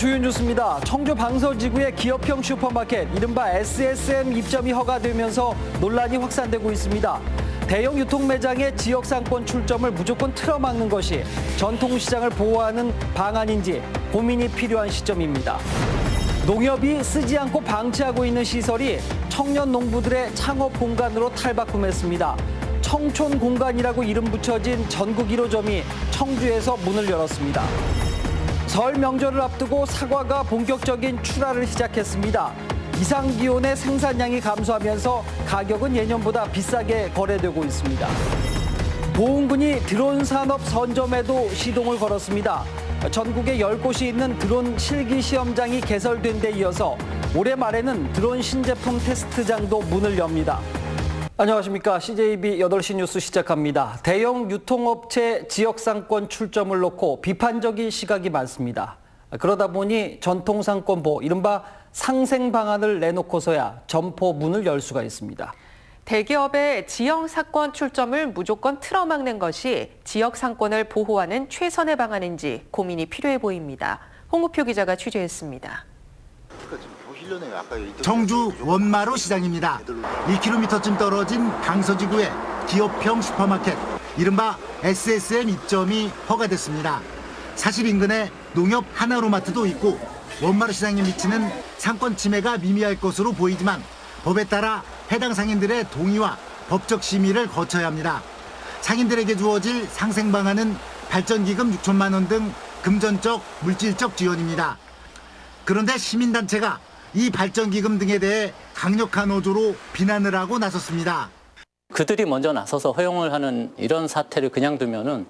주요 뉴스입니다. 청주 방서지구의 기업형 슈퍼마켓 이른바 SSM 입점이 허가되면서 논란이 확산되고 있습니다. 대형 유통 매장의 지역 상권 출점을 무조건 틀어막는 것이 전통시장을 보호하는 방안인지 고민이 필요한 시점입니다. 농협이 쓰지 않고 방치하고 있는 시설이 청년 농부들의 창업 공간으로 탈바꿈했습니다. 청촌 공간이라고 이름 붙여진 전국 1호점이 청주에서 문을 열었습니다. 설 명절을 앞두고 사과가 본격적인 출하를 시작했습니다. 이상기온의 생산량이 감소하면서 가격은 예년보다 비싸게 거래되고 있습니다. 보훈군이 드론 산업 선점에도 시동을 걸었습니다. 전국에 10곳이 있는 드론 실기 시험장이 개설된 데 이어서 올해 말에는 드론 신제품 테스트장도 문을 엽니다. 안녕하십니까. CJB 8시 뉴스 시작합니다. 대형 유통업체 지역상권 출점을 놓고 비판적인 시각이 많습니다. 그러다 보니 전통상권 이른바 상생 방안을 내놓고서야 점포 문을 열 수가 있습니다. 대기업의 지역 상권 출점을 무조건 틀어막는 것이 지역 상권을 보호하는 최선의 방안인지 고민이 필요해 보입니다. 홍우표 기자가 취재했습니다. 청주 원마루 시장입니다. 1km쯤 떨어진 방서지구의 기업형 슈퍼마켓, 이른바 SSM 입점이 허가됐습니다. 사실 인근에 농협 하나로마트도 있고 원마루 시장에 미치는 상권 침해가 미미할 것으로 보이지만 법에 따라 해당 상인들의 동의와 법적 심의를 거쳐야 합니다. 상인들에게 주어질 상생 방안은 발전기금 6천만 원 등 금전적, 물질적 지원입니다. 그런데 시민단체가 이 발전기금 등에 대해 강력한 어조로 비난을 하고 나섰습니다. 그들이 먼저 나서서 허용을 하는 이런 사태를 그냥 두면은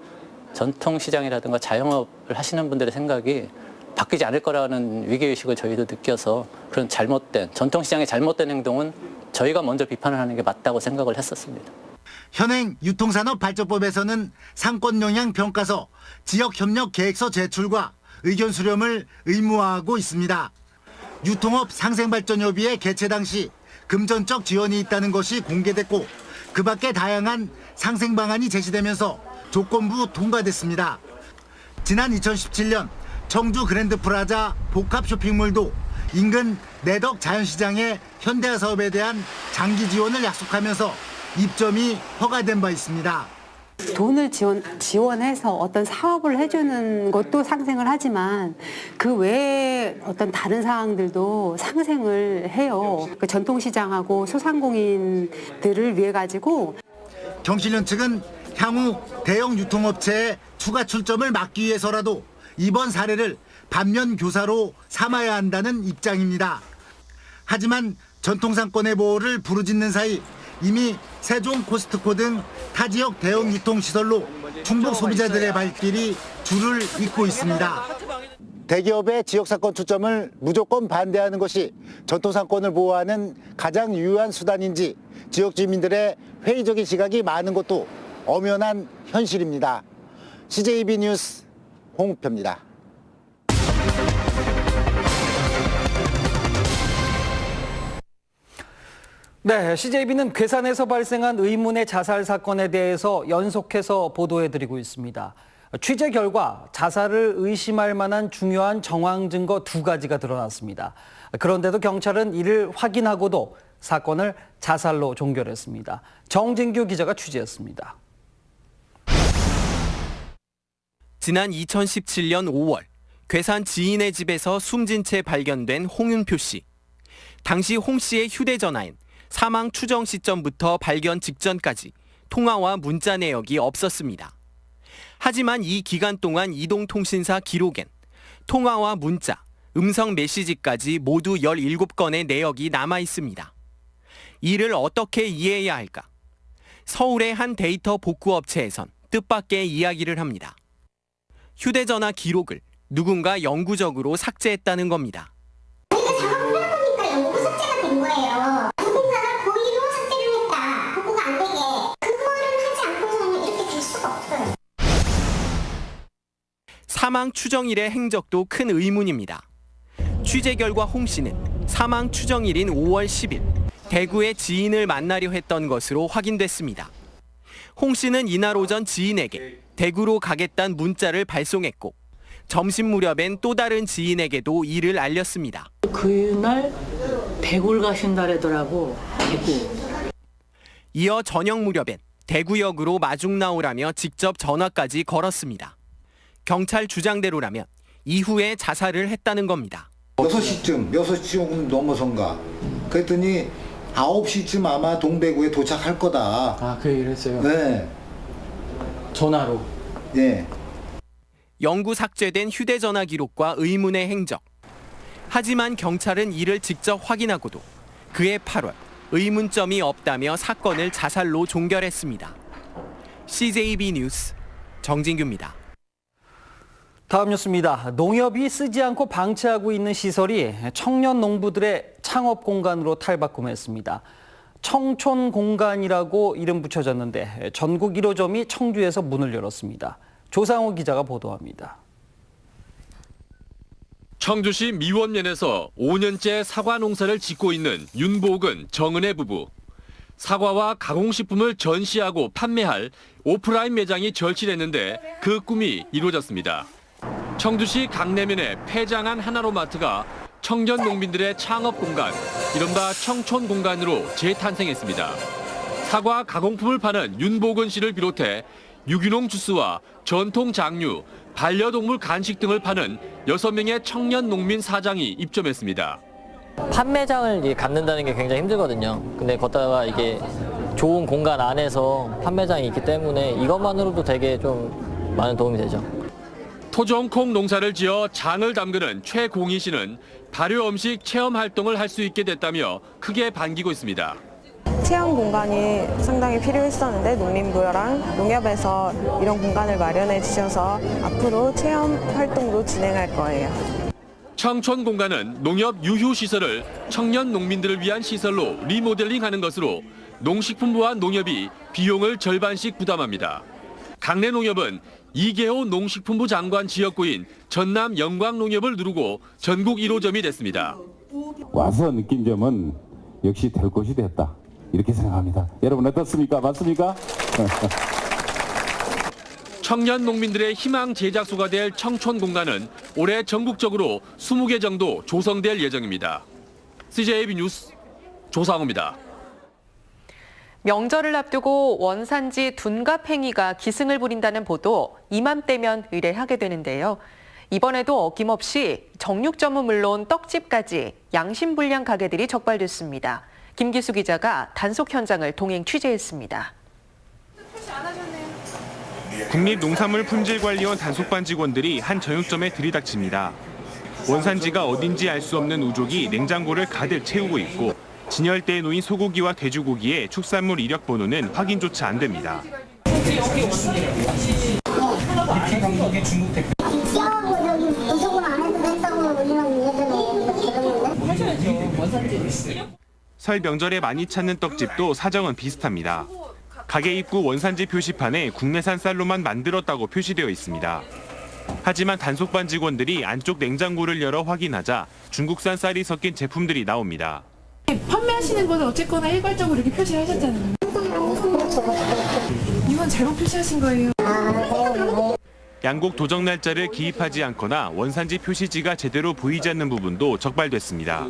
전통시장이라든가 자영업을 하시는 분들의 생각이 바뀌지 않을 거라는 위기의식을 저희도 느껴서 그런 전통시장의 잘못된 행동은 저희가 먼저 비판을 하는 게 맞다고 생각을 했었습니다. 현행 유통산업발전법에서는 상권영향평가서, 지역협력계획서 제출과 의견 수렴을 의무화하고 있습니다. 유통업 상생발전협의회 개최 당시 금전적 지원이 있다는 것이 공개됐고 그 밖에 다양한 상생 방안이 제시되면서 조건부 통과됐습니다. 지난 2017년 청주 그랜드프라자 복합 쇼핑몰도 인근 내덕 자연시장의 현대화 사업에 대한 장기 지원을 약속하면서 입점이 허가된 바 있습니다. 돈을 지원해서 어떤 사업을 해주는 것도 상생을 하지만 그 외에 어떤 다른 사항들도 상생을 해요. 그 전통시장하고 소상공인들을 위해 가지고. 경실련 측은 향후 대형 유통업체의 추가 출점을 막기 위해서라도 이번 사례를 반면 교사로 삼아야 한다는 입장입니다. 하지만 전통상권의 보호를 부르짖는 사이 이미 세종, 코스트코 등 타 지역 대형 유통시설로 충북 소비자들의 발길이 줄을 잇고 있습니다. 대기업의 지역상권 출점을 무조건 반대하는 것이 전통상권을 보호하는 가장 유효한 수단인지 지역 주민들의 회의적인 시각이 많은 것도 엄연한 현실입니다. CJB 뉴스 홍우표입니다. 네, CJB는 괴산에서 발생한 의문의 자살 사건에 대해서 연속해서 보도해드리고 있습니다. 취재 결과 자살을 의심할 만한 중요한 정황 증거 2가지가 드러났습니다. 그런데도 경찰은 이를 확인하고도 사건을 자살로 종결했습니다. 정진규 기자가 취재했습니다. 지난 2017년 5월 괴산 지인의 집에서 숨진 채 발견된 홍윤표 씨. 당시 홍 씨의 휴대전화엔 사망 추정 시점부터 발견 직전까지 통화와 문자 내역이 없었습니다. 하지만 이 기간 동안 이동통신사 기록엔 통화와 문자, 음성 메시지까지 모두 17건의 내역이 남아 있습니다. 이를 어떻게 이해해야 할까? 서울의 한 데이터 복구업체에선 뜻밖의 이야기를 합니다. 휴대전화 기록을 누군가 영구적으로 삭제했다는 겁니다. 사망 추정일의 행적도 큰 의문입니다. 취재 결과 홍 씨는 사망 추정일인 5월 10일 대구의 지인을 만나려 했던 것으로 확인됐습니다. 홍 씨는 이날 오전 지인에게 대구로 가겠다는 문자를 발송했고 점심 무렵엔 또 다른 지인에게도 이를 알렸습니다. 그날 대구를 가신다래더라고. 대구. 이어 저녁 무렵엔 대구역으로 마중 나오라며 직접 전화까지 걸었습니다. 경찰 주장대로라면 이후에 자살을 했다는 겁니다. 6시 조금 넘어선가. 그랬더니 9시쯤 아마 동대구에 도착할 거다. 아, 그 얘기를 했어요? 네. 전화로? 네. 영구 삭제된 휴대전화 기록과 의문의 행적. 하지만 경찰은 이를 직접 확인하고도 그해 8월 의문점이 없다며 사건을 자살로 종결했습니다. CJB 뉴스 정진규입니다. 다음 뉴스입니다. 농협이 쓰지 않고 방치하고 있는 시설이 청년 농부들의 창업 공간으로 탈바꿈했습니다. 청촌 공간이라고 이름 붙여졌는데 전국 1호점이 청주에서 문을 열었습니다. 조상호 기자가 보도합니다. 청주시 미원면에서 5년째 사과 농사를 짓고 있는 윤복은, 정은혜 부부. 사과와 가공식품을 전시하고 판매할 오프라인 매장이 절실했는데 그 꿈이 이루어졌습니다. 청주시 강내면의 폐장한 하나로마트가 청년 농민들의 창업 공간, 이른바 청촌 공간으로 재탄생했습니다. 사과 가공품을 파는 윤복은 씨를 비롯해 유기농 주스와 전통 장류, 반려동물 간식 등을 파는 6명의 청년 농민 사장이 입점했습니다. 판매장을 갖는다는 게 굉장히 힘들거든요. 근데 거기다가 이게 좋은 공간 안에서 판매장이 있기 때문에 이것만으로도 되게 좀 많은 도움이 되죠. 토종콩 농사를 지어 장을 담그는 최공희 씨는 발효 음식 체험 활동을 할 수 있게 됐다며 크게 반기고 있습니다. 체험 공간이 상당히 필요했었는데 농림부랑 농협에서 이런 공간을 마련해 주셔서 앞으로 체험 활동도 진행할 거예요. 청촌 공간은 농협 유휴 시설을 청년 농민들을 위한 시설로 리모델링하는 것으로 농식품부와 농협이 비용을 절반씩 부담합니다. 강내 농협은 이계호 농식품부 장관 지역구인 전남 영광농협을 누르고 전국 1호점이 됐습니다. 와서 느낀 점은 역시 될 곳이 됐다. 이렇게 생각합니다. 여러분 어떻습니까? 맞습니까? 청년 농민들의 희망 제작소가 될 청촌 공간은 올해 전국적으로 20개 정도 조성될 예정입니다. CJB 뉴스 조상호입니다. 명절을 앞두고 원산지 둔갑 행위가 기승을 부린다는 보도 이맘때면 의뢰하게 되는데요. 이번에도 어김없이 정육점은 물론 떡집까지 양심불량 가게들이 적발됐습니다. 김기수 기자가 단속 현장을 동행 취재했습니다. 국립농산물품질관리원 단속반 직원들이 한 정육점에 들이닥칩니다. 원산지가 어딘지 알 수 없는 우족이 냉장고를 가득 채우고 있고 진열대에 놓인 소고기와 돼지고기의 축산물 이력 번호는 확인조차 안 됩니다. 설 명절에 많이 찾는 떡집도 사정은 비슷합니다. 가게 입구 원산지 표시판에 국내산 쌀로만 만들었다고 표시되어 있습니다. 하지만 단속반 직원들이 안쪽 냉장고를 열어 확인하자 중국산 쌀이 섞인 제품들이 나옵니다. 판매하시는 거는 어쨌거나 일괄적으로 이렇게 표시를 하셨잖아요. 이건 잘못 표시하신 거예요. 양곡 도정 날짜를 기입하지 않거나 원산지 표시지가 제대로 보이지 않는 부분도 적발됐습니다.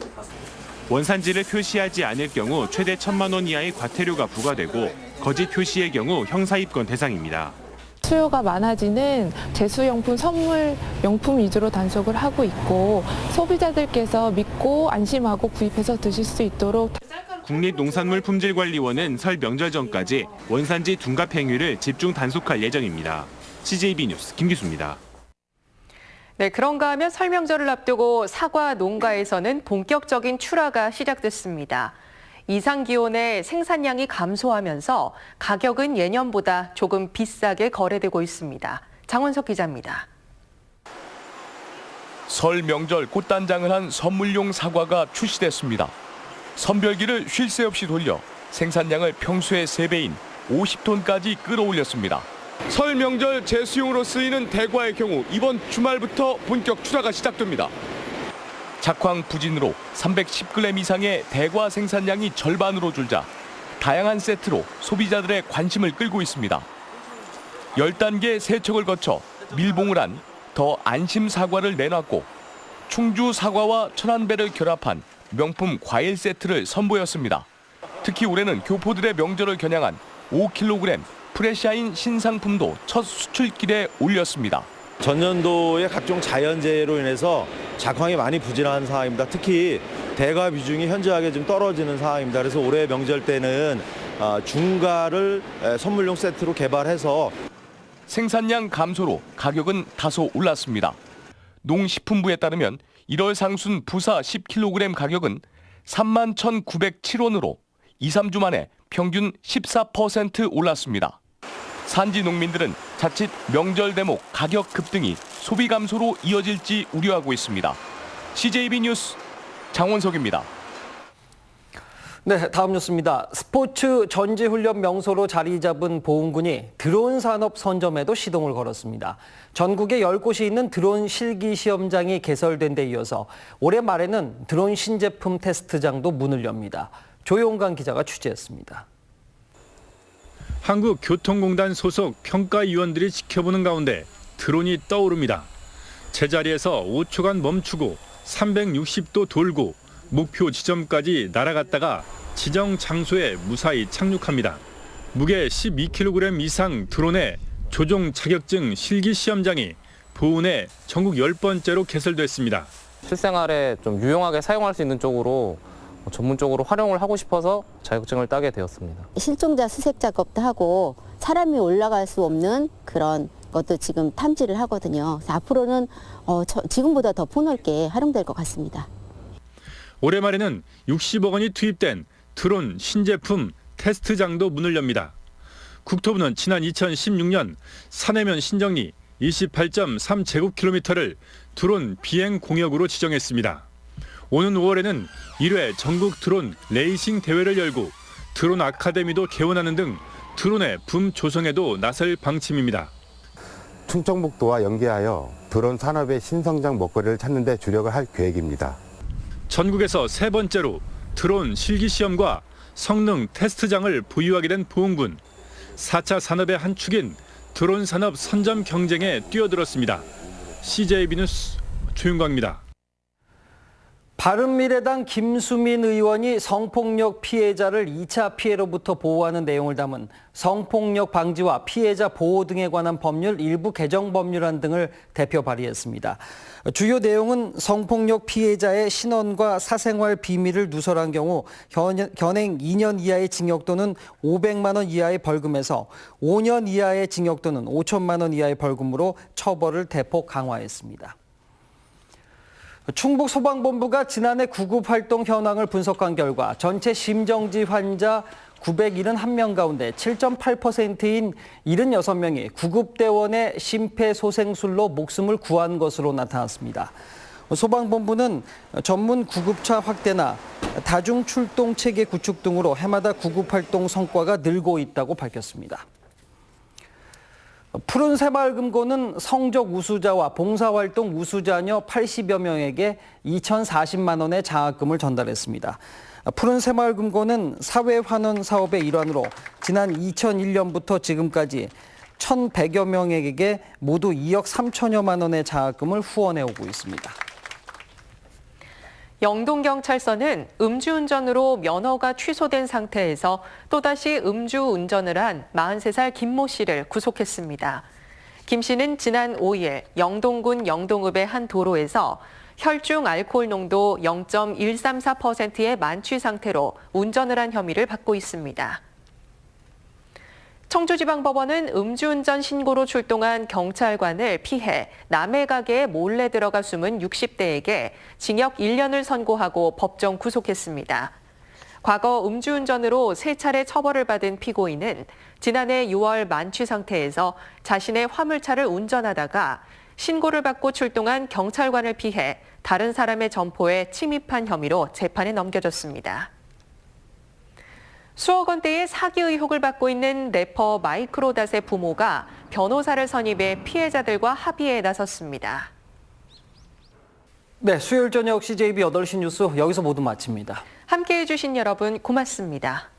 원산지를 표시하지 않을 경우 최대 1,000만 원 이하의 과태료가 부과되고 거짓 표시의 경우 형사입건 대상입니다. 수요가 많아지는 제수용품, 선물 용품 위주로 단속을 하고 있고 소비자들께서 믿고 안심하고 구입해서 드실 수 있도록 국립농산물품질관리원은 설 명절 전까지 원산지 둔갑 행위를 집중 단속할 예정입니다. CJB 뉴스 김기수입니다. 네, 그런가 하면 설 명절을 앞두고 사과 농가에서는 본격적인 출하가 시작됐습니다. 이상 기온에 생산량이 감소하면서 가격은 예년보다 조금 비싸게 거래되고 있습니다. 장원석 기자입니다. 설 명절 꽃단장을 한 선물용 사과가 출시됐습니다. 선별기를 쉴 새 없이 돌려 생산량을 평소의 3배인 50톤까지 끌어올렸습니다. 설 명절 제수용으로 쓰이는 대과의 경우 이번 주말부터 본격 출하가 시작됩니다. 작황 부진으로 310g 이상의 대과 생산량이 절반으로 줄자 다양한 세트로 소비자들의 관심을 끌고 있습니다. 10단계 세척을 거쳐 밀봉을 한 더 안심 사과를 내놨고 충주 사과와 천안배를 결합한 명품 과일 세트를 선보였습니다. 특히 올해는 교포들의 명절을 겨냥한 5kg 프레샤인 신상품도 첫 수출길에 올렸습니다. 전년도에 각종 자연재해로 인해서 작황이 많이 부진한 상황입니다. 특히 대가 비중이 현저하게 좀 떨어지는 상황입니다. 그래서 올해 명절 때는 중가를 선물용 세트로 개발해서 생산량 감소로 가격은 다소 올랐습니다. 농식품부에 따르면 1월 상순 부사 10kg 가격은 31,907원으로 2, 3주 만에 평균 14% 올랐습니다. 산지 농민들은 자칫 명절 대목 가격 급등이 소비 감소로 이어질지 우려하고 있습니다. CJB 뉴스 장원석입니다. 네, 다음 뉴스입니다. 스포츠 전지훈련 명소로 자리 잡은 보훈군이 드론 산업 선점에도 시동을 걸었습니다. 전국에 10곳이 있는 드론 실기 시험장이 개설된 데 이어서 올해 말에는 드론 신제품 테스트장도 문을 엽니다. 조용관 기자가 취재했습니다. 한국교통공단 소속 평가위원들이 지켜보는 가운데 드론이 떠오릅니다. 제자리에서 5초간 멈추고 360도 돌고 목표 지점까지 날아갔다가 지정 장소에 무사히 착륙합니다. 무게 12kg 이상 드론의 조종 자격증 실기 시험장이 보훈에 전국 10번째로 개설됐습니다. 실생활에 좀 유용하게 사용할 수 있는 쪽으로 전문적으로 활용을 하고 싶어서 자격증을 따게 되었습니다. 실종자 수색 작업도 하고 사람이 올라갈 수 없는 그런 것도 지금 탐지를 하거든요. 그래서 앞으로는 지금보다 더 폭넓게 활용될 것 같습니다. 올해 말에는 60억 원이 투입된 드론 신제품 테스트장도 문을 엽니다. 국토부는 지난 2016년 사내면 신정리 28.3제곱킬로미터를 드론 비행 공역으로 지정했습니다. 오는 5월에는 1회 전국 드론 레이싱 대회를 열고 드론 아카데미도 개원하는 등 드론의 붐 조성에도 나설 방침입니다. 충청북도와 연계하여 드론 산업의 신성장 먹거리를 찾는 데 주력을 할 계획입니다. 전국에서 세 번째로 드론 실기시험과 성능 테스트장을 보유하게 된 보훈군. 4차 산업의 한 축인 드론 산업 선점 경쟁에 뛰어들었습니다. CJB 뉴스 조윤광입니다. 바른미래당 김수민 의원이 성폭력 피해자를 2차 피해로부터 보호하는 내용을 담은 성폭력 방지와 피해자 보호 등에 관한 법률 일부 개정 법률안 등을 대표 발의했습니다. 주요 내용은 성폭력 피해자의 신원과 사생활 비밀을 누설한 경우 현행 2년 이하의 징역 또는 500만 원 이하의 벌금에서 5년 이하의 징역 또는 5천만 원 이하의 벌금으로 처벌을 대폭 강화했습니다. 충북소방본부가 지난해 구급활동 현황을 분석한 결과 전체 심정지 환자 971명 가운데 7.8%인 76명이 구급대원의 심폐소생술로 목숨을 구한 것으로 나타났습니다. 소방본부는 전문 구급차 확대나 다중출동체계 구축 등으로 해마다 구급활동 성과가 늘고 있다고 밝혔습니다. 푸른 새마을금고는 성적 우수자와 봉사활동 우수자녀 80여 명에게 2,040만 원의 장학금을 전달했습니다. 푸른 새마을금고는 사회환원 사업의 일환으로 지난 2001년부터 지금까지 1,100여 명에게 모두 2억 3천여만 원의 장학금을 후원해 오고 있습니다. 영동경찰서는 음주운전으로 면허가 취소된 상태에서 또다시 음주운전을 한 43살 김모 씨를 구속했습니다. 김 씨는 지난 5일 영동군 영동읍의 한 도로에서 혈중 알코올 농도 0.134%의 만취 상태로 운전을 한 혐의를 받고 있습니다. 청주지방법원은 음주운전 신고로 출동한 경찰관을 피해 남의 가게에 몰래 들어가 숨은 60대에게 징역 1년을 선고하고 법정 구속했습니다. 과거 음주운전으로 3차례 처벌을 받은 피고인은 지난해 6월 만취 상태에서 자신의 화물차를 운전하다가 신고를 받고 출동한 경찰관을 피해 다른 사람의 점포에 침입한 혐의로 재판에 넘겨졌습니다. 수억 원대의 사기 의혹을 받고 있는 래퍼 마이크로닷의 부모가 변호사를 선임해 피해자들과 합의에 나섰습니다. 네, 수요일 저녁 CJB 8시 뉴스 여기서 모두 마칩니다. 함께해 주신 여러분 고맙습니다.